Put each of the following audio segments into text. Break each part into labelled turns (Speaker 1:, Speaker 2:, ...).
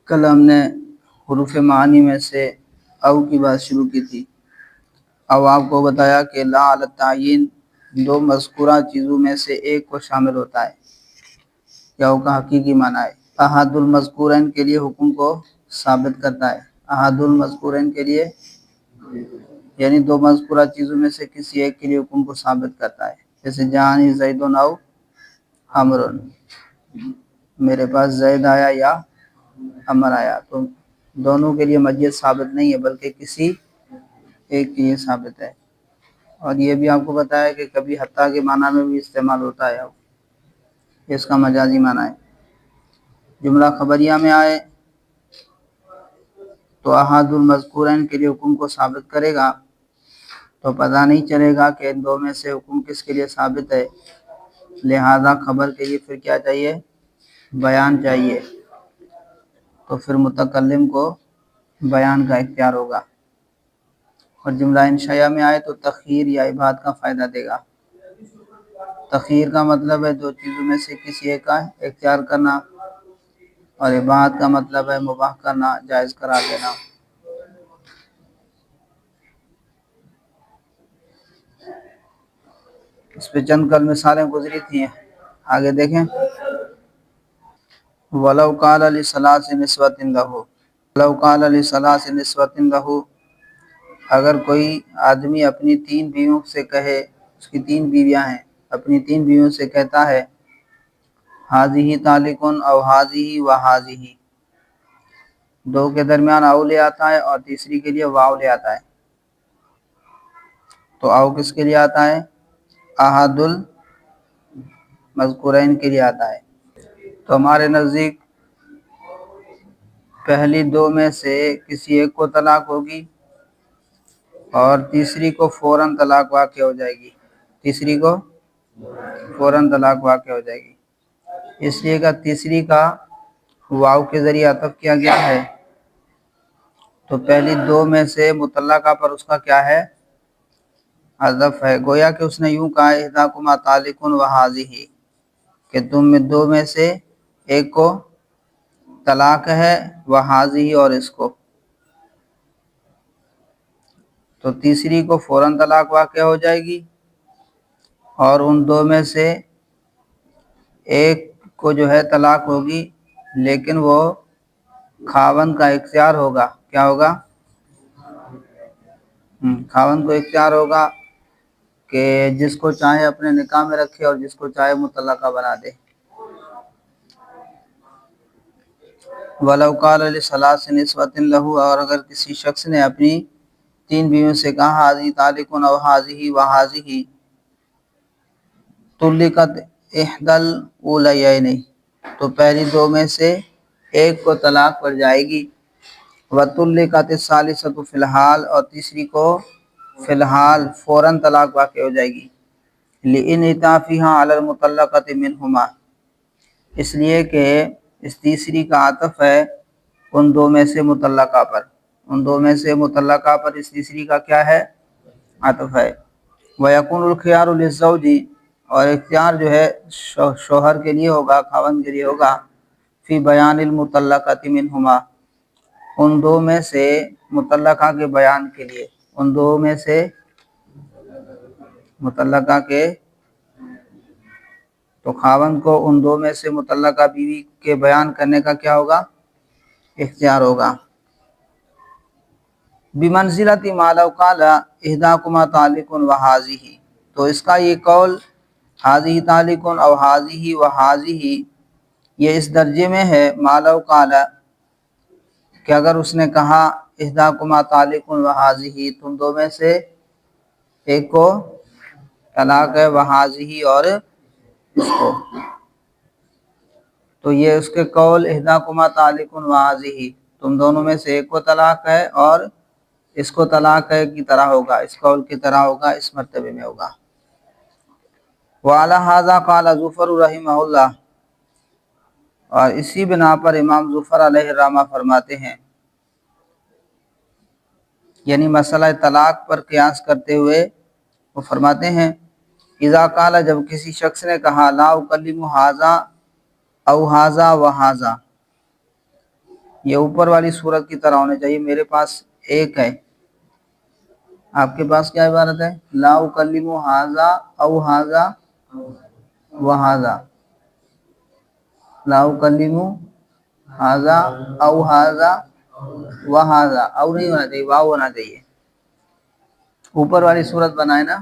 Speaker 1: کل ہم نے حروف معانی میں سے او کی بات شروع کی تھی۔ او آپ کو بتایا کہ لا علی التعین دو مذکورہ چیزوں میں سے ایک کو شامل ہوتا ہے، یا او کا حقیقی معنی ہے۔ احد المذکورین کے لیے حکم کو ثابت کرتا ہے۔ احد المذکورین کے لیے یعنی دو مذکورہ چیزوں میں سے کسی ایک کے لیے حکم کو ثابت کرتا ہے، جیسے جانی زیدن او عمرن، میرے پاس زید آیا یا عمر آیا، تو دونوں کے لیے مجیت ثابت نہیں ہے بلکہ کسی ایک کے لیے ثابت ہے۔ اور یہ بھی آپ کو بتایا کہ کبھی حتیٰ کے معنی میں بھی استعمال ہوتا ہے، اس کا مجازی معنی ہے۔ جملہ خبریہ میں آئے تو احد المذکورین کے لیے حکم کو ثابت کرے گا تو پتہ نہیں چلے گا کہ ان دو میں سے حکم کس کے لیے ثابت ہے، لہذا خبر کے لیے پھر کیا چاہیے؟ بیان چاہیے، تو پھر متکلم کو بیان کا اختیار ہوگا۔ اور جملہ انشائیہ میں آئے تو تخییر یا ابہام کا فائدہ دے گا۔ تخییر کا مطلب ہے دو چیزوں میں سے کسی ایک کا اختیار کرنا، اور ابہام کا مطلب ہے مباح کرنا، جائز قرار دینا۔ اس پہ چند کل مثالیں گزری تھیں، آگے دیکھیں۔ وَلَوْ قَالَ لِثَلَاثِ نِسْوَةٍ لَهُ وَلَوْ قَالَ لِثَلَاثِ نِسْوَةٍ لَهُ اگر کوئی آدمی اپنی تین بیویوں سے کہے، اس کی تین بیویاں ہیں، اپنی تین بیویوں سے کہتا ہے ہَذِهِ طَالِقٌ أَوْ هَذِهِ وَهَذِهِ، دو کے درمیان او لے آتا ہے اور تیسری کے لیے واو لے آتا ہے، تو او کس کے لیے آتا ہے؟ احد المذکورین کے لیے آتا ہے۔ تو ہمارے نزدیک پہلی دو میں سے کسی ایک کو طلاق ہوگی اور تیسری کو فوراً طلاق واقع ہو جائے گی، تیسری کو فوراً طلاق واقع ہو جائے گی، اس لیے کہ تیسری کا واو کے ذریعے عطف کیا گیا ہے، تو پہلی دو میں سے مطلقہ پر اس کا کیا ہے؟ حذف ہے۔ گویا کہ اس نے یوں کہا احداکما طالق وہذہ، کہ تم میں دو میں سے ایک کو طلاق ہے، وہذہ اور اس کو، تو تیسری کو فوراً طلاق واقع ہو جائے گی، اور ان دو میں سے ایک کو جو ہے طلاق ہوگی، لیکن وہ خاوند کا اختیار ہوگا۔ کیا ہوگا؟ خاوند کو اختیار ہوگا کہ جس کو چاہے اپنے نکاح میں رکھے اور جس کو چاہے مطلقہ بنا دے۔ وَلَوْ قَالَ لِثَلَاثِ نِسْوَةٍ لَهُ اور اگر کسی شخص نے اپنی تین بیویوں سے کہا ہَذِهِ طَالِقٌ أَوْ هَذِهِ وَهَذِهِ طُلِّقَتْ إِحْدَى الْأُولَيَيْنِ، تو پہلی دو میں سے ایک کو طلاق پڑ جائے گی، وَطُلِّقَتِ الثَّالِثَةُ فِي الْحَالِ اور تیسری کو فی الحال فوراً طلاق واقع ہو جائے گی، لِإِنْعِطَافِهَا عَلَى الْمُطَلَّقَةِ مِنْهُمَا، اس لیے کہ اس تیسری کا عطف ہے ان دو میں سے مطلقہ پر، ان دو میں سے مطلقہ پر اس تیسری کا کیا ہے؟ عطف ہے۔ وَيَكُونُ الْخِيَارُ لِلزَّوْجِ اور اختیار جو ہے شوہر کے لیے ہوگا، خاوند کے لیے ہوگا، فی بیان المطلقۃ منہما، ان دو میں سے مطلقہ کے بیان کے لیے، ان دو میں سے مطلقہ کے، تو خاوند کو ان دو میں سے مطلقہ بیوی کے بیان کرنے کا کیا ہوگا؟ اختیار ہوگا۔ بمنزلۃ ما لو قال احداکما طالق وہذہ، تو اس کا یہ قول ہذہ طالق او ہذہ وہذہ، یہ اس درجے میں ہے ما لو قال، کہ اگر اس نے کہا احداکما طالق وہذہ، تم دو میں سے ایک کو طلاق ہے، وہذہ اور اس کو، تو یہ اس کے قول احداکما طالق وہذہ، تم دونوں میں سے ایک کو طلاق ہے اور اس کو طلاق ہے کی طرح ہوگا، اس قول کی طرح ہوگا، اس مرتبے میں ہوگا۔ وعلی ھذا قال زفر رحمہ اللہ، اور اسی بنا پر امام زفر علیہ الرحمہ فرماتے ہیں، یعنی مسئلہ طلاق پر قیاس کرتے ہوئے وہ فرماتے ہیں اذا قال، جب کسی شخص نے کہا لا اکلم ھذا او ھذا وھذا، یہ اوپر والی صورت کی طرح ہونے چاہیے. میرے پاس ایک ہے, آپ کے پاس کیا عبارت ہے؟ لا اکلم ھذا او ھذا وھذا. لا اکلم ھذا او ھذا وھذا. او نہیں ہونا چاہیے, واو ہونا چاہیے. اوپر والی صورت بنائے نا,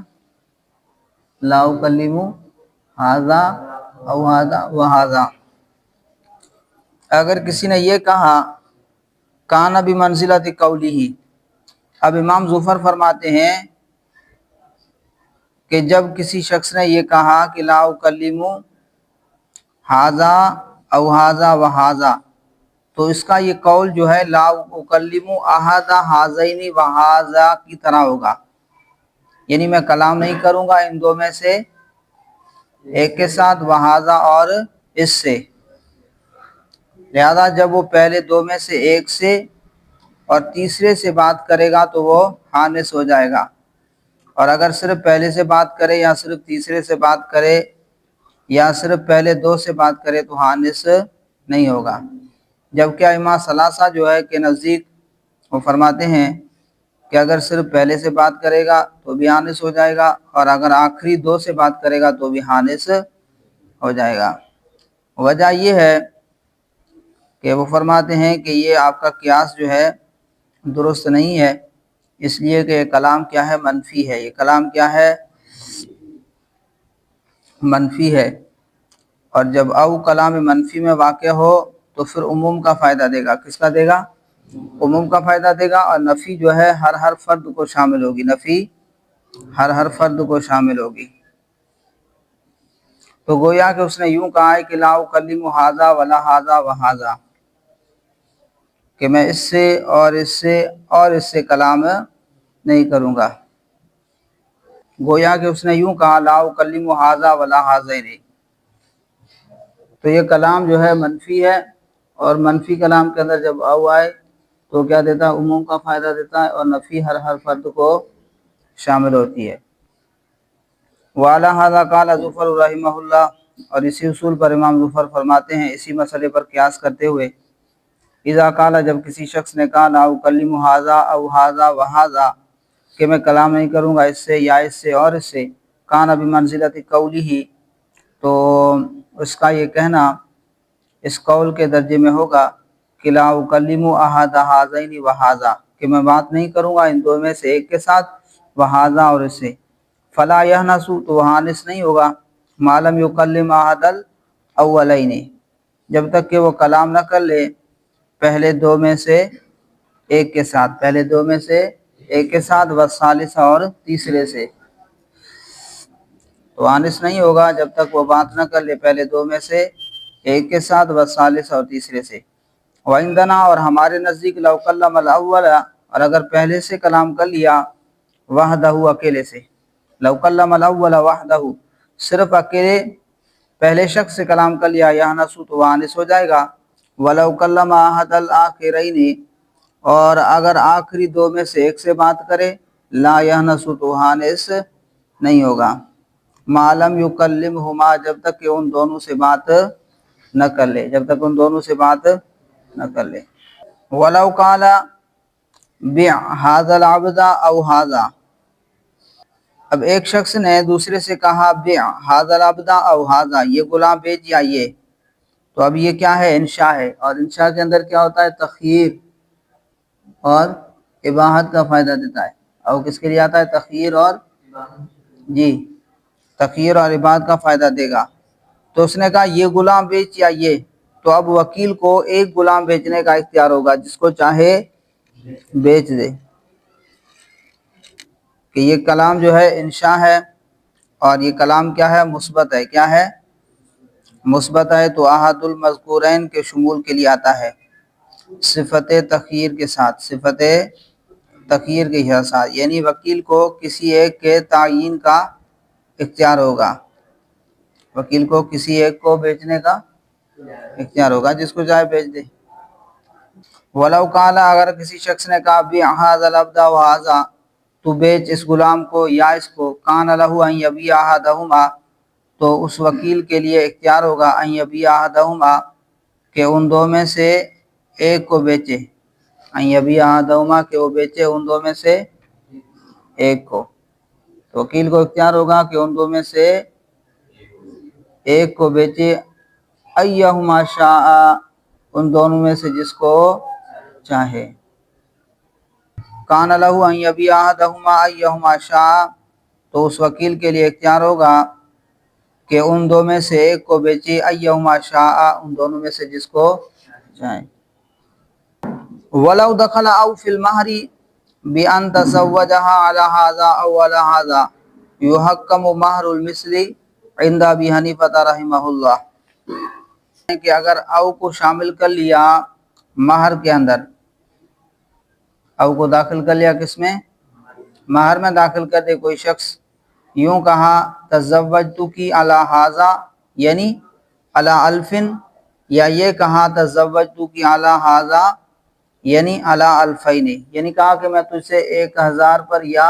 Speaker 1: لا اکلم ھذا او ھذا وھذا. اگر کسی نے یہ کہا کان بمنزلۃ قولہ, اب امام ظفر فرماتے ہیں کہ جب کسی شخص نے یہ کہا کہ لا اکلم ھذا او ھذا وھذا, تو اس کا یہ قول جو ہے لا اکلم احد ھذین وھذا کی طرح ہوگا, یعنی میں کلام نہیں کروں گا ان دو میں سے ایک کے ساتھ, وھذا اور اس سے. لہذا جب وہ پہلے دو میں سے ایک سے اور تیسرے سے بات کرے گا تو وہ حانث ہو جائے گا, اور اگر صرف پہلے سے بات کرے یا صرف تیسرے سے بات کرے یا صرف پہلے دو سے بات کرے تو حانث نہیں ہوگا. جبکہ ائمہ ثلاثہ جو ہے کہ نزدیک وہ فرماتے ہیں کہ اگر صرف پہلے سے بات کرے گا تو بھی حانث ہو جائے گا, اور اگر آخری دو سے بات کرے گا تو بھی حانث ہو جائے گا. وجہ یہ ہے کہ وہ فرماتے ہیں کہ یہ آپ کا قیاس جو ہے درست نہیں ہے, اس لیے کہ کلام کیا ہے؟ منفی ہے. یہ کلام کیا ہے؟ منفی ہے. اور جب او کلام منفی میں واقع ہو تو پھر عموم کا فائدہ دے گا. کس کا دے گا؟ عموم کا فائدہ دے گا. اور نفی جو ہے ہر فرد کو شامل ہوگی, نفی ہر فرد کو شامل ہوگی. تو گویا کہ اس نے یوں کہا ہے کہ لا اکلم ھذا ولا ھذا وھذا, کہ میں اس سے اور اس سے اور اس سے کلام نہیں کروں گا. گویا کہ اس نے یوں کہا لا اکلم ھذا ولا ھذین, تو یہ کلام جو ہے منفی ہے, اور منفی کلام کے اندر جب او آئے تو کیا دیتا ہے؟ عموم کا فائدہ دیتا ہے, اور نفی ہر فرد کو شامل ہوتی ہے. وعلی ھذا قال ظفر رحمہ اللہ, اور اسی اصول پر امام ظفر فرماتے ہیں اسی مسئلے پر قیاس کرتے ہوئے, اذا قال, جب کسی شخص نے کہا لا اکلم ھذا او ھذا وھذا, کہ میں کلام نہیں کروں گا اس سے یا اس سے اور اس سے, کان بمنزلۃ قولہ, تو اس کا یہ کہنا اس قول کے درجے میں ہوگا کہ لا اکلم احد ھذین وھذا, کہ میں بات نہیں کروں گا ان دو میں سے ایک کے ساتھ, وھذا اور اس سے. فلا یحنث, تو وہ حانث نہیں ہوگا, ما لم یکلم احد الاولین, جب تک کہ وہ کلام نہ کر لے پہلے دو میں سے ایک کے ساتھ, پہلے دو میں سے ایک کے ساتھ, والثالث اور تیسرے سے. تو حانث نہیں ہوگا جب تک وہ بات نہ کر لے پہلے دو میں سے ایک کے ساتھ, والثالث اور تیسرے سے. وعندنا, اور ہمارے نزدیک, لو کلم الاول, اور اگر پہلے سے کلام کر لیا وحدہ, اکیلے سے, لو کلم الاول وحدہ, صرف اکیلے پہلے شخص سے کلام کر لیا, یحنث, تو وہ حانث ہو جائے گا. ولو کلم احد الاخرین, اور اگر آخری دو میں سے ایک سے بات کرے, لا یحنث, تو حانث نہیں ہوگا. ما لم یکلمہما, جب تک کہ ان دونوں سے بات نہ کر لے, جب تک ان دونوں سے بات نہ کر لے. ولو قال بع ھذا العبد او ھذا, اب ایک شخص نے دوسرے سے کہا بع ھذا العبد او ھذا, یہ غلام بیچ یا یہ, تو اب یہ کیا ہے؟ انشاء ہے, اور انشاء کے اندر کیا ہوتا ہے؟ تخییر اور اباحت کا فائدہ دیتا ہے. اور کس کے لیے آتا ہے؟ تخییر اور, جی, تخییر اور اباحت کا فائدہ دے گا. تو اس نے کہا یہ غلام بیچ یا یہ, تو اب وکیل کو ایک غلام بیچنے کا اختیار ہوگا, جس کو چاہے بیچ دے, کہ یہ کلام جو ہے انشاء ہے, اور یہ کلام کیا ہے؟ مثبت ہے. کیا ہے؟ مثبت ہے. تو احد المذکورین کے شمول کے لیے آتا ہے, صفت تخییر کے ساتھ, صفت تخییر کے ساتھ, یعنی وکیل کو کسی ایک کے تعیین کا اختیار ہوگا, وکیل کو کسی ایک کو بیچنے کا اختیار ہوگا, جس کو چاہے بیچ دے. ولو قال, اگر کسی شخص نے کہا بع ھذا العبد وھذا, تو بیچ اس غلام کو یا اس کو, کان لہ ان یبیع احدہما, تو اس وکیل کے لیے اختیار ہوگا ان یبیع احدہما, کہ ان دو میں سے ایک کو بیچے، ابھی احدہما کہ وہ بیچے ان دو میں سے ایک کو، تو وکیل کو اختیار ہوگا کہ ان دو میں سے ایک کو بیچے، ایہما شاء ان دونوں میں سے جس کو چاہے، کان لہ ان یبیع احدہما ایہما شاء تو اس وکیل کے لیے اختیار ہوگا کہ ان دو میں سے ایک کو بیچے، ایہما شاء ان دونوں میں سے جس کو چاہے۔ وَلَوْ دَخَلَ أَوْ فِي الْمَهْرِ بِأَنْ تَزَوَّجَهَا عَلَى هَذَا أَوْ عَلَى هَذَا يُحَكَّمُ مَهْرُ الْمِثْلِ عِنْدَ أَبِي حَنِیفَةَ رحمہ اللہ، کہ اگر او کو شامل کر لیا مہر کے اندر، او کو داخل کر لیا کس میں؟ مہر میں داخل کر دے کوئی شخص، یوں کہا تزوجتکی علی ھذا یعنی علی الفن، یا یہ کہا تزوجتکی علی ھذا یعنی علی الفین، یعنی کہا کہ میں تجھ سے 1000 پر یا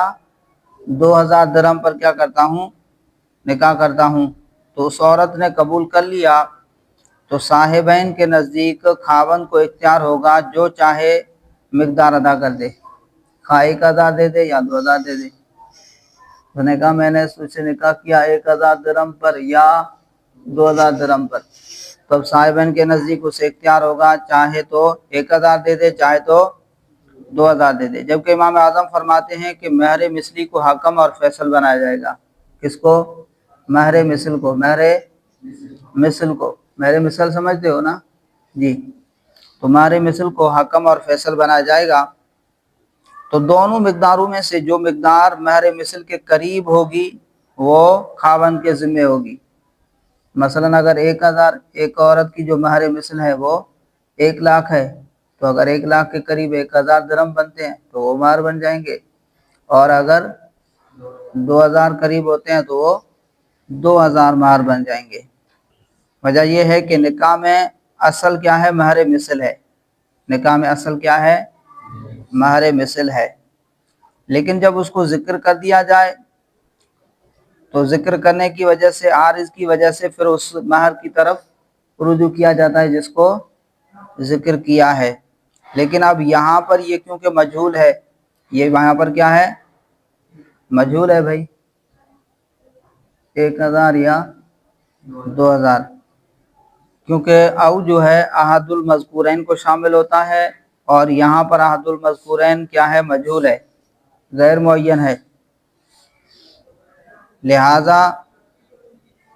Speaker 1: 2000 درہم پر کیا کرتا ہوں؟ نکاح کرتا ہوں، تو اس عورت نے قبول کر لیا، تو صاحبین کے نزدیک خاوند کو اختیار ہوگا جو چاہے مقدار ادا کر دے، خواہ 1000 دے دے یا 2000 دے دے۔ تو نے کہا میں نے اس سے نکاح کیا 1000 درہم پر یا 2000 درہم پر، تو اب صاحبین کے نزدیک اسے اختیار ہوگا چاہے تو 1000 دے دے چاہے تو 2000 دے دے، جبکہ امام اعظم فرماتے ہیں کہ مہر مثلی کو حکم اور فیصل بنایا جائے گا۔ کس کو؟ مہر مثل کو، مہر مثل کو، مہر مثل سمجھتے ہو نا جی، تو مہر مثل کو حکم اور فیصل بنایا جائے گا، تو دونوں مقداروں میں سے جو مقدار مہر مثل کے قریب ہوگی وہ خاوند کے ذمہ ہوگی۔ مثلا اگر 1000 ایک عورت کی جو مہر مثل ہے وہ 1,00,000 ہے، تو اگر 1,00,000 کے قریب 1000 درہم بنتے ہیں تو وہ مہر بن جائیں گے، اور اگر 2000 قریب ہوتے ہیں تو وہ 2000 مہر بن جائیں گے۔ وجہ یہ ہے کہ نکاح میں اصل کیا ہے؟ مہر مثل ہے، نکاح میں اصل کیا ہے؟ مہر مثل ہے، لیکن جب اس کو ذکر کر دیا جائے تو ذکر کرنے کی وجہ سے، عارض کی وجہ سے، پھر اس مہر کی طرف رجوع کیا جاتا ہے جس کو ذکر کیا ہے۔ لیکن اب یہاں پر یہ کیونکہ مجہول ہے، یہ یہاں پر کیا ہے؟ مجہول ہے بھائی، 1000 یا 2000، کیونکہ او جو ہے احد المذکورین کو شامل ہوتا ہے، اور یہاں پر احد المذکورین کیا ہے؟ مجہول ہے، غیر معین ہے، لہذا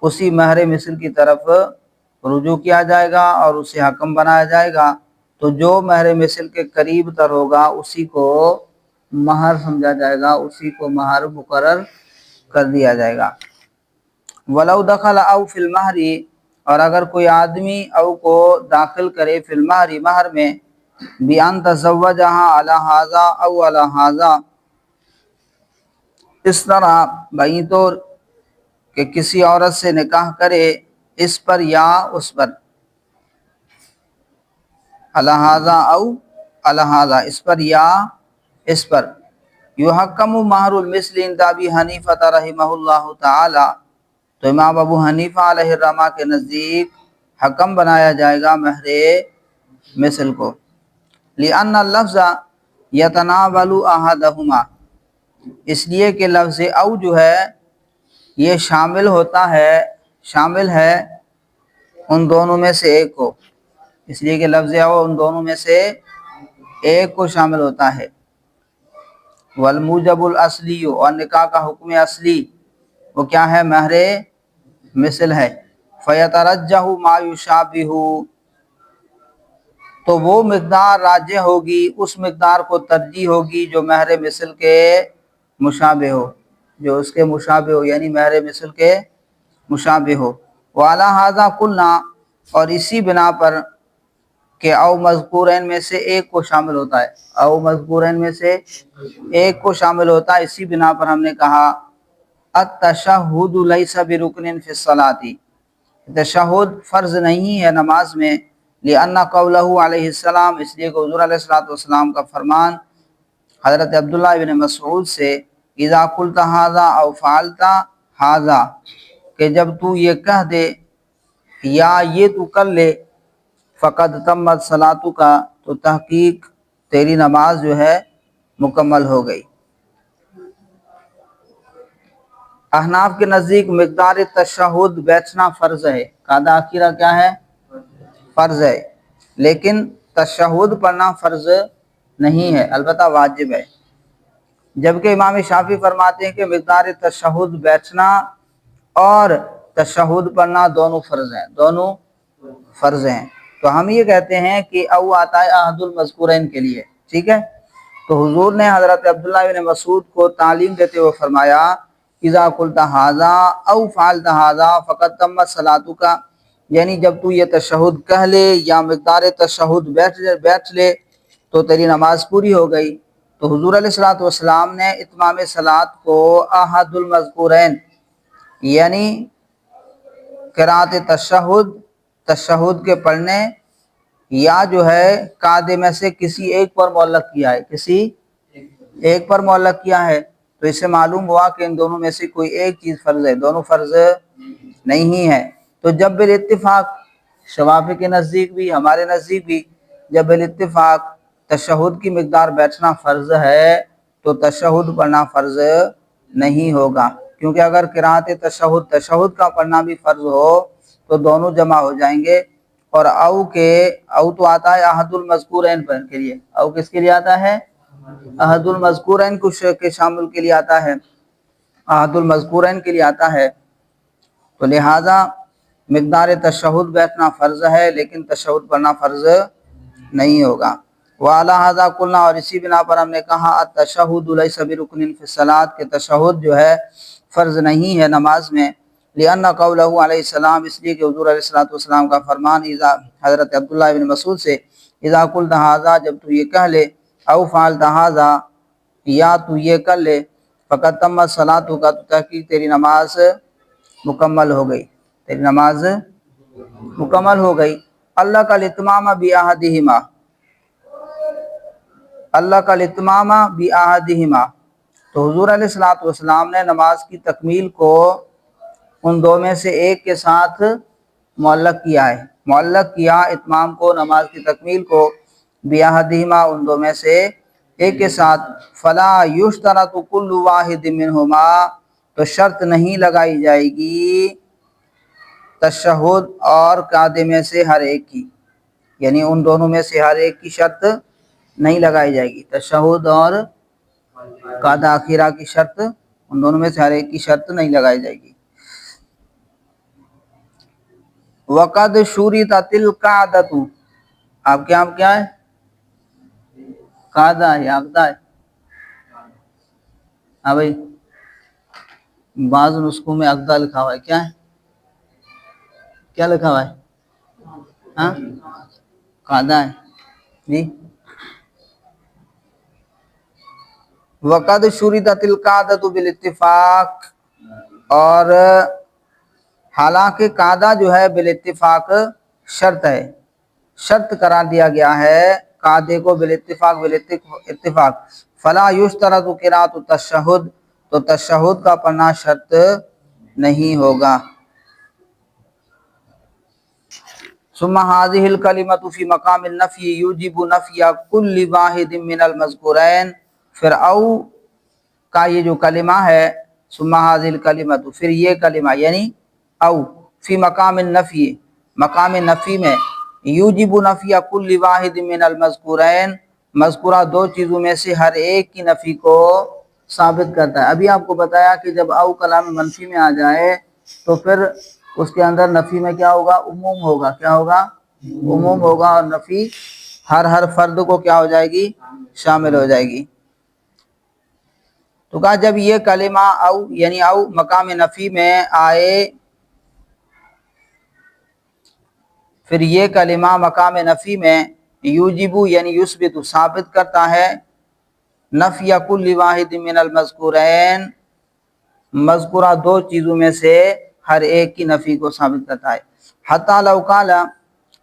Speaker 1: اسی مہر مثل کی طرف رجوع کیا جائے گا اور اسے حکم بنایا جائے گا، تو جو مہر مثل کے قریب تر ہوگا اسی کو مہر سمجھا جائے گا، اسی کو مہر مقرر کر دیا جائے گا۔ وَلَوْ دَخَلَ أَوْ فِي الْمَهْرِ اور اگر کوئی آدمی او کو داخل کرے فی المہر مہر میں، بِأَنْ تَزَوَّجَهَا عَلَى هَذَا أَوْ عَلَى هَذَا اس طرح بھئی طور کہ کسی عورت سے نکاح کرے اس پر یا اس پر، عَلَى هَذَا أَوْ عَلَى هَذَا اس پر یا اس پر، یحکم مہر المثل عند ابی حنیفہ رحمہ اللہ تعالی تو امام ابو حنیفہ علیہ الرحمہ کے نزدیک حکم بنایا جائے گا مہر مثل کو، لأن اللفظ یتناول احدہما اس لیے کہ لفظ او جو ہے یہ شامل ہوتا ہے، شامل ہے ان دونوں میں سے ایک کو، اس لیے کہ لفظ او ان دونوں میں سے ایک کو شامل ہوتا ہے۔ والموجب الاصلی اور نکاح کا حکم اصلی وہ کیا ہے؟ مہر مثل ہے۔ فیترجح ما یشابہ تو وہ مقدار راجح ہوگی، اس مقدار کو ترجیح ہوگی جو مہر مثل کے مشابہ ہو، جو اس کے مشابہ ہو، یعنی مہر مثل کے مشابہ ہو۔ وعلی ھذا قلنا اور اسی بنا پر کہ او مذکورین میں سے ایک کو شامل ہوتا ہے، او مذکورین میں سے ایک کو شامل ہوتا ہے، اسی بنا پر ہم نے کہا التشہد لیس برکن فی الصلاۃ تشہد فرض نہیں ہے نماز میں، لأن قولہ علیہ السلام اس لیے کہ حضور علیہ السلام کا فرمان حضرت عبداللہ بن مسعود سے، اذا قلت ھذا او فعلت ھذا کہ جب تو یہ کہہ دے یا یہ تو کر لے، فقد تمت صلاتک تو تحقیق تیری نماز جو ہے مکمل ہو گئی۔ احناف کے نزدیک مقدار تشہد بیٹھنا فرض ہے، قاعدہ اخیرہ کیا ہے؟ فرض ہے، لیکن تشہد پڑھنا فرض نہیں ہے، البتہ واجب ہے۔ جبکہ امام شافعی فرماتے ہیں کہ مقدار تشہد بیٹھنا اور تشہد پڑھنا دونوں فرض ہیں، دونوں فرض ہیں۔ تو ہم یہ کہتے ہیں کہ او آتا ہے احد المذکورین کے لیے، ٹھیک ہے؟ تو حضور نے حضرت عبداللہ بن مسعود کو تعلیم دیتے ہوئے فرمایا اذا قلت ھذا او فعلت ھذا فقد تمت صلاتک، یعنی جب تو یہ تشہد کہہ لے یا مقدار تشہد بیٹھ لے تو تیری نماز پوری ہو گئی۔ تو حضور علیہ الصلوۃ والسلام نے اتمام صلاۃ کو احد المذکورین یعنی قرات تشہد کے پڑھنے یا جو ہے قاعدے میں سے کسی ایک پر معلق کیا ہے، کسی ایک پر معلق کیا ہے۔ تو اس سے معلوم ہوا کہ ان دونوں میں سے کوئی ایک چیز فرض ہے، دونوں فرض نہیں ہے۔ تو جب بالاتفاق شوافی کے نزدیک بھی ہمارے نزدیک بھی جب بالاتفاق تشہد کی مقدار بیٹھنا فرض ہے تو تشہد پڑھنا فرض نہیں ہوگا، کیونکہ اگر قرات تشہد کا پڑھنا بھی فرض ہو تو دونوں جمع ہو جائیں گے۔ اور او تو آتا ہے احد المذکورین کے لیے، او کس کے لیے آتا ہے؟ احد المذکورین کے شامل کے لیے آتا ہے، احد المذکورین کے لیے آتا ہے۔ تو لہذا مقدار تشہد بیٹھنا فرض ہے لیکن تشہد پڑھنا فرض نہیں ہوگا۔ وعلی ھذا قلنا، اور اسی بنا پر ہم نے کہا التشہد لیس برکن فی الصلاۃ، کہ تشہد جو ہے فرض نہیں ہے نماز میں۔ لأن قولہ علیہ السلام، اس لیے کہ حضور علیہ الصلوۃ والسلام کا فرمان حضرت عبداللہ بن مسعود سے اذا قلت ھذا، جب تو یہ کہہ لے، او فعلت ھذا، یا تو یہ کر لے، فقد تمت صلاتک، تو تحقیق تیری نماز مکمل ہو گئی، تیری نماز مکمل ہو گئی۔ اللہ کا الاتمام بأحدہما، اللہ کا الاتمام بأحدہما، تو حضور علیہ الصلوۃ والسلام نے نماز کی تکمیل کو ان دو میں سے ایک کے ساتھ معلق کیا ہے، معلق کیا اتمام کو، نماز کی تکمیل کو، بأحدہما، ان دو میں سے ایک کے ساتھ۔ فلا یشترط کل واحد منہما، تو شرط نہیں لگائی جائے گی تشہد اور قاعدے میں سے ہر ایک کی، یعنی ان دونوں میں سے ہر ایک کی شرط نہیں لگائی جائے گی، تشہد اور قاعدہ اخیرہ کی شرط، ان دونوں میں سے ہر ایک کی شرط نہیں لگائی جائے گی۔ وقد شُرِطَتِ القعدۃ، آپ کے یہاں کیا ہے؟ قاعدہ ہے، عقدہ ہے؟ ہاں بھائی، بعض نسخوں میں عقدہ لکھا ہوا ہے، کیا ہے؟ کیا لکھا ہوا ہے؟ ہاں، قاعدہ ہے جی۔ وقد شُرِطَتِ القعدۃ بالاتفاق، اور حالانکہ قاعدہ جو ہے بالاتفاق شرط ہے، شرط قرار دیا گیا ہے قاعدے کو بالاتفاق۔ فلا یشترط قراءۃ التشہد، تو تشہد کا پڑھنا شرط نہیں ہوگا۔ ثم هذه الکلمۃ فی مقام النفی یوجب نفی کل واحد من المذکورین، پھر او کا یہ جو کلمہ ہے، ثم هذه الکلمۃ، پھر یہ کلمہ یعنی او فی مقام النفی، مقام نفی میں، یوجب نفی کل واحد من المذکورین، مذکورہ دو چیزوں میں سے ہر ایک کی نفی کو ثابت کرتا ہے۔ ابھی آپ کو بتایا کہ جب او کلام منفی میں آ جائے تو پھر اس کے اندر نفی میں کیا ہوگا؟ عموم ہوگا، کیا ہوگا؟ عموم ہوگا، اور نفی ہر فرد کو کیا ہو جائے گی؟ شامل ہو جائے گی۔ تو کہا جب یہ کلمہ او یعنی او مقام نفی میں آئے، پھر یہ کلمہ مقام نفی میں یوجبو یعنی یثبت ثابت کرتا ہے نفی کل واحد من المذکورین، مذکورہ دو چیزوں میں سے ہر ایک کی نفی کو ثابت کرتا ہے۔ حتی لو قال،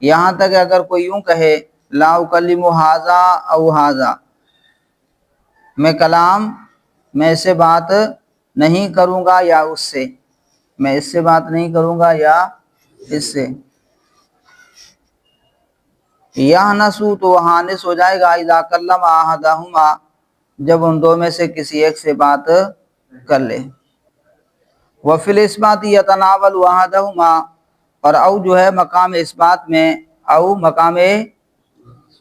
Speaker 1: یہاں تک اگر کوئی یوں کہے لا اکلم ھذا او ھذا، میں اس سے بات نہیں کروں گا یا اس سے، میں اس سے بات نہیں کروں گا یا اس سے۔ یحنسو تو ہانس ہو جائے گا اذا کلم احدہما جب ان دو میں سے کسی ایک سے بات کر لے۔ وفی الاثبات یتناول احدہما اور او جو ہے مقام اثبات میں، او مقام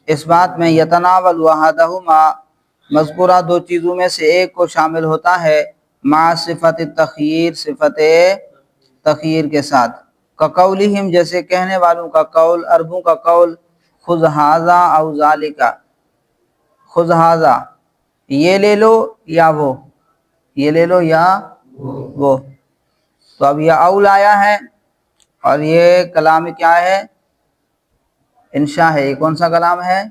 Speaker 1: اثبات میں یتناول احدہما مذکورہ دو چیزوں میں سے ایک کو شامل ہوتا ہے، مع صفت تخییر صفت تخییر کے ساتھ، کقولہم جیسے کہنے والوں کا قول، عربوں کا قول، خذ ھذا او ذالک، خذ ھذا یہ لے لو یا وہ، یہ لے لو یا وہ۔ تو اب یہ او لایا ہے اور یہ کلام کیا ہے؟ انشاء ہے۔ یہ کون سا کلام ہے؟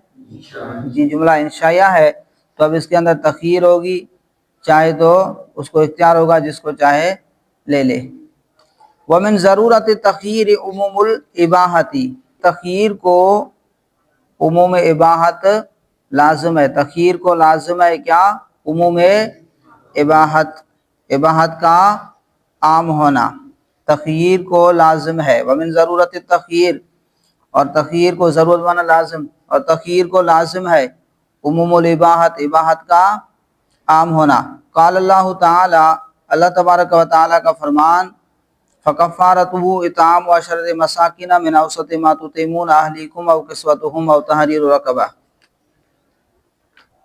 Speaker 1: جی جملہ انشائیہ ہے۔ تو اب اس کے اندر تخییر ہوگی، چاہے تو اس کو اختیار ہوگا جس کو چاہے لے لے۔ ومن ضرورت تخییر عموم الاباحتی، تخییر کو عموم اباحت لازم ہے، تخییر کو لازم ہے کیا؟ عموم اباحت، اباحت کا عام ہونا تخییر کو لازم ہے۔ ومن ضرورت تخییر اور تخییر کو ضرورت مانا لازم، اور تخییر کو لازم ہے عموم الاباحت اباحت کا عام ہونا۔ قال اللہ تعالی، اللہ تبارک و تعالی کا فرمان، فکفارتہ اطعام عشرۃ مساکین من اوسط ما تطعمون اہلیکم او کسوتہم او تحریر رقبہ۔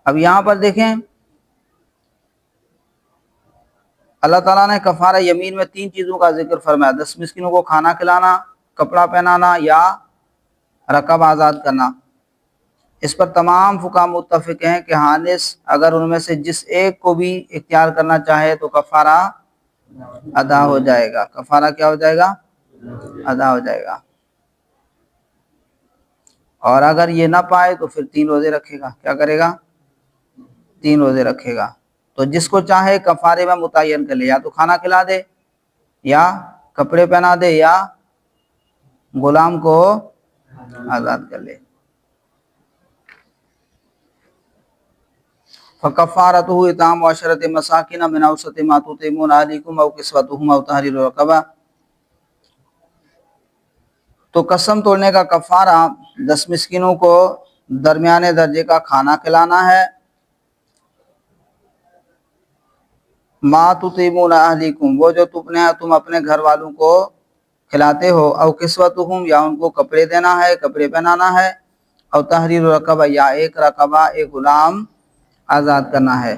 Speaker 1: اب یہاں پر دیکھیں اللہ تعالیٰ نے کفارہ یمین میں تین چیزوں کا ذکر فرمایا، 10 مسکینوں کو کھانا کھلانا، کپڑا پہنانا یا رقب آزاد کرنا۔ اس پر تمام فقہاء متفق ہیں کہ حانس اگر ان میں سے جس ایک کو بھی اختیار کرنا چاہے تو کفارہ ادا ہو جائے گا، کفارہ کیا ہو جائے گا؟ ادا ہو جائے گا۔ اور اگر یہ نہ پائے تو پھر 3 روزے رکھے گا۔ کیا کرے گا؟ 3 روزے رکھے گا۔ تو جس کو چاہے کفارے میں متعین کر لے، یا تو کھانا کھلا دے یا کپڑے پہنا دے یا غلام کو آزاد کر لے۔ فکفارتہ اطعام عشرۃ مساکین من اوسط ما تطعمون اہلیکم او کسوتہم او تحریر رقبہ۔ تو قسم توڑنے کا کفارہ 10 مسکینوں کو درمیانے درجے کا کھانا کھلانا ہے، ما تطعمون اہلیکم وہ جو تم اپنے گھر والوں کو کھلاتے ہو، او کسوتہم یا ان کو کپڑے دینا ہے، کپڑے پہنانا ہے، او تحریر رقبہ یا ایک رقبہ ایک غلام آزاد کرنا ہے۔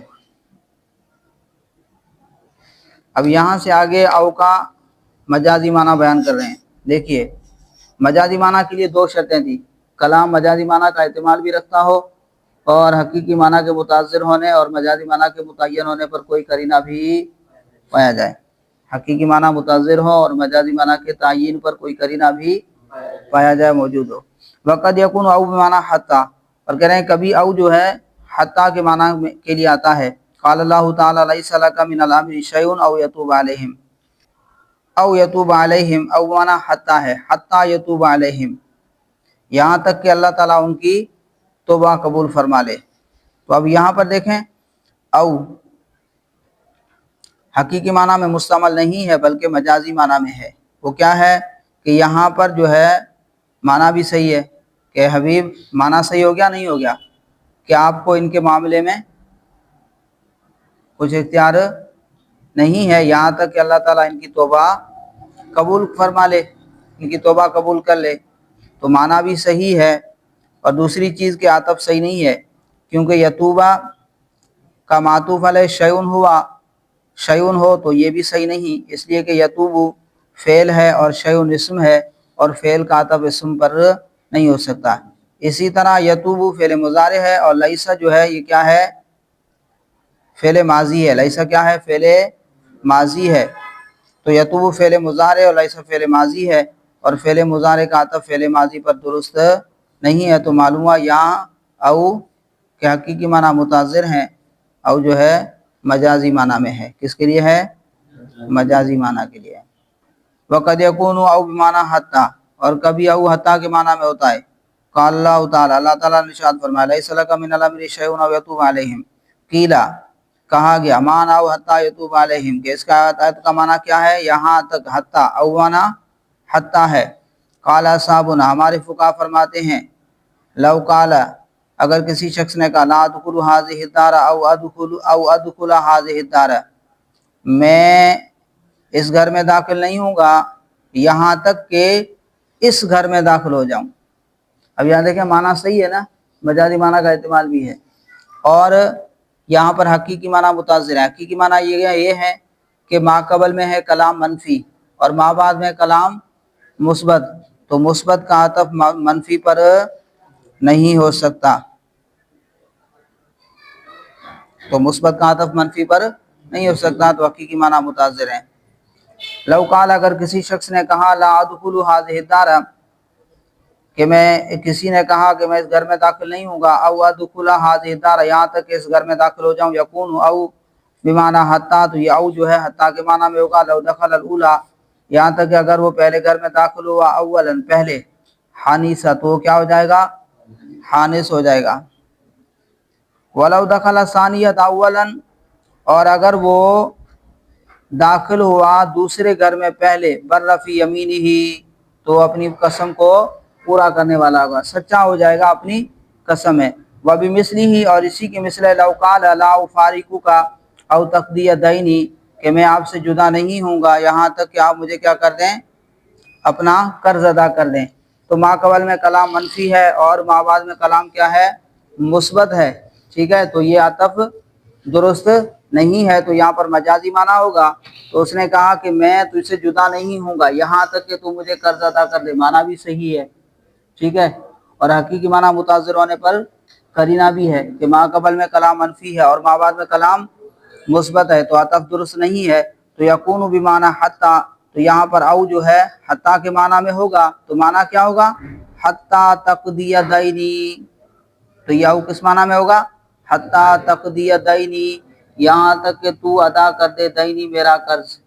Speaker 1: اب یہاں سے آگے او کا مجازی معنی بیان کر رہے ہیں۔ دیکھیے مجازی معنی کے لیے 2 شرطیں تھیں، کلام مجازی معنی کا احتمال بھی رکھتا ہو اور حقیقی معنی کے متاثر ہونے اور مجازی معنی کے متعین ہونے پر کوئی قرینہ بھی پایا جائے، حقیقی معنی متاثر ہو اور مجازی معنی کے تعین پر کوئی قرینہ بھی پایا جائے، موجود ہو۔ وقد یکون او بمعنی حتی، اور کہہ رہے ہیں کبھی او جو ہے حتی کے معنی کے لیے آتا ہے۔ قال اللہ تعالی لیس لک من الامر شیء او یتوب علیہم، او یتوب علیہم، او معنی حتی ہے، حتی یتوب علیہم، یہاں تک کہ اللہ تعالیٰ ان کی توبہ قبول فرما لے۔ تو اب یہاں پر دیکھیں او حقیقی معنی میں مستعمل نہیں ہے بلکہ مجازی معنی میں ہے۔ وہ کیا ہے کہ یہاں پر جو ہے معنی بھی صحیح ہے کہ حبیب، معنی صحیح ہو گیا نہیں ہو گیا کہ آپ کو ان کے معاملے میں کچھ اختیار نہیں ہے یہاں تک کہ اللہ تعالیٰ ان کی توبہ قبول فرما لے، ان کی توبہ قبول کر لے۔ تو معنی بھی صحیح ہے، اور دوسری چیز کے عطف صحیح نہیں ہے کیونکہ یتوبہ کا معطوف علیہ شیئن ہوا، شیئن ہو تو یہ بھی صحیح نہیں، اس لیے کہ یتوبو فعل ہے اور شیئن اسم ہے، اور فعل کا عطف اسم پر نہیں ہو سکتا۔ اسی طرح یتوبو فعل مضارع ہے اور لیسا جو ہے یہ کیا ہے؟ فعل ماضی ہے۔ لیسا کیا ہے؟ فعل ماضی ہے۔ تو یتوبو فعل مضارع اور لیسا فعل ماضی ہے، اور فعل مضارع کا عطف فعل ماضی پر درست نہیں ہے۔ تو معلوم ہوا یہاں او کے حقیقی معنی متاثر ہیں، او جو ہے مجازی معنی میں ہے۔ کس کے لیے ہے؟ مجازی معنی کے لیے۔ وقد یکون او بمعنی حتی، اور کبھی او حتی کے معنی میں ہوتا ہے۔ قال اللہ تعالی، اللہ تعالیٰ نے ارشاد فرمایا لیس لک من الامر شیء او یتوب علیہم، قیلا کہا گیا معنی او حتی یتوب علیہم، کہ اس کا آیت کا معنی کیا ہے؟ یہاں تک حتی، او معنی حتی ہے۔ قال اصحابنا، ہمارے فقہاء فرماتے ہیں لو قال اگر کسی شخص نے کہا لا ادخل هذه الدار او ادخل هذه الدار، میں اس گھر میں داخل نہیں ہوں گا یہاں تک کہ اس گھر میں داخل ہو جاؤں. اب یہاں دیکھیں معنی صحیح ہے نا، مجازی معنی کا احتمال بھی ہے، اور یہاں پر حقیقی معنی متاثر ہے. حقیقی معنی یہ ہے کہ ما قبل میں ہے کلام منفی اور ما بعد میں کلام مثبت، تو مثبت کا عطف منفی پر نہیں ہو سکتا، تو مثبت کا عطف منفی پر نہیں ہو سکتا، تو حقیقی معنی متاثر ہے. لو قال اگر کسی شخص نے کہا لا ادخل هذه الدار، کہ کسی نے کہا کہ میں اس گھر میں داخل نہیں ہوں گا، او ادخل هذه الدار یہاں تک کہ اس گھر میں داخل ہو جاؤں، یکون او بمعنی حتی، تو یہ او جو ہے حتی کے معنی میں ہوگا. لو دخل الاولی یہاں تک کہ اگر وہ پہلے گھر میں داخل ہوا اولا پہلے، حانیسہ تو کیا ہو جائے گا، حانس ہو جائے گا. ولو دخل ثانیۃ اولا اور اگر وہ داخل ہوا دوسرے گھر میں پہلے، برفی یمینی ہی تو اپنی قسم کو پورا کرنے والا ہوگا، سچا ہو جائے گا اپنی قسم ہے. وبمثلی ہی اور اسی کی مثل ہے لو قال لا افارقک او تقضی دینی، کہ میں آپ سے جدا نہیں ہوں گا یہاں تک کہ آپ مجھے کیا کر دیں، اپنا قرض ادا کر دیں. تو ما قبل میں کلام منفی ہے اور ما بعد میں کلام کیا ہے، مثبت ہے. ٹھیک ہے، تو یہ عطف درست نہیں ہے، تو یہاں پر مجازی معنی ہوگا. تو اس نے کہا کہ میں تجھ سے جدا نہیں ہوں گا یہاں تک کہ تو مجھے قرض ادا کر دے، معنی بھی صحیح ہے. ٹھیک ہے، اور حقیقی معنی متاثر ہونے پر قرینہ بھی ہے کہ ما قبل میں کلام منفی ہے اور ما بعد میں کلام مثبت ہے، تو عطف درست نہیں ہے. تو یکون بمعنی حتی، تو یہاں پر او جو ہے حتی کے معنی میں ہوگا، تو معنی کیا ہوگا، حتی تقضی دینی، تو یہ او کس معنی میں ہوگا، حتی تقضی دینی یہاں تک کہ تو ادا کر دے دینی میرا قرض.